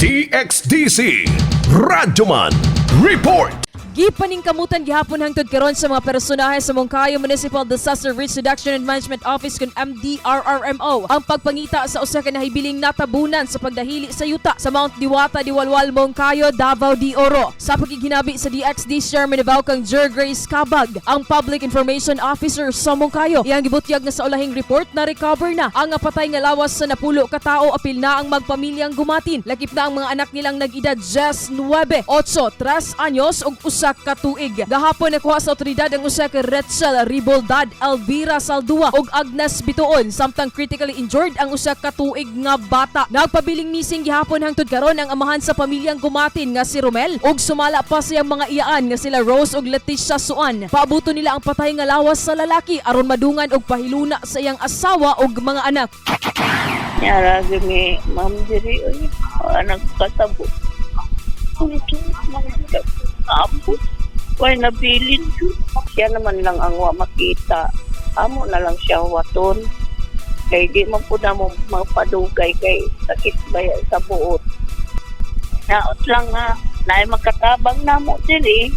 DXDC Radyoman Report. Gipaningkamutan gihapon hangtod karon sa mga personahe sa Moncayo Municipal Disaster Risk Reduction and Management Office kun MDRRMO ang pagpangita sa usa ka nahibiling natabunan sa pagdahili sa yuta sa Mount Diwata, Diwalwal, Moncayo, Davao de Oro. Sa pagiginabi sa DXD Chairman Davao kang Jer Grace Cabag, ang Public Information Officer sa Moncayo, iyang gibutyag na sa ulahing report na recover na ang patay nga lawas sa napulo ka tawo, apil na ang magpamilyang gumatin. Lakip na ang mga anak nilang nag-edad 9, 8, 3 anyos ug usa ka tuig. Gahapon nakuha sa otoridad ang usa ka Rachel Riboldad, Elvira Saldua ug Agnes Bituon, samtang critically injured ang usa ka tuig nga bata. Nagpabiling missing gihapon hangtod karon ang amahan sa pamilyang gumatin nga si Romel ug sumala pa siyang mga iyaan nga sila Rose ug Leticia Suan. Paabuto nila ang patay nga lawas sa lalaki aron madungan og pahiluna sa iyang asawa ug mga anak. Yara gini ma'am diri oy anak kasabo. Ito mga apo. Why nabilin ko? Siya naman lang ang makita. Amo na lang siya waton. Kay di man po na mo magpadugay kay sakit baya sa buot. Naot lang nga naay magkatabang na mo diri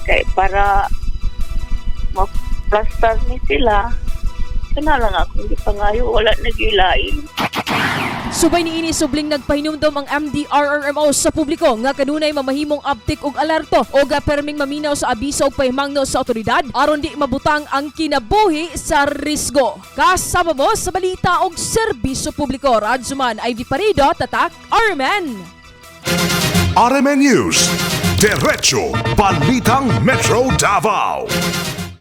kay para ma-plaster ni sila. Kana lang ako di pangayo wala nagilain. Subay niini subling nagpahinumdom ang MDRRMO sa publiko nga kanunay mamahimong abtik og alerto o perming maminaw sa abiso ug pahimangno sa otoridad aron di mabutang ang kinabuhi sa risgo. Kasama mo sa balita og serbisyo publiko, Radyoman Ivy Parido, Tatak, RMN. RMN News, Diretso Balitang Metro Davao.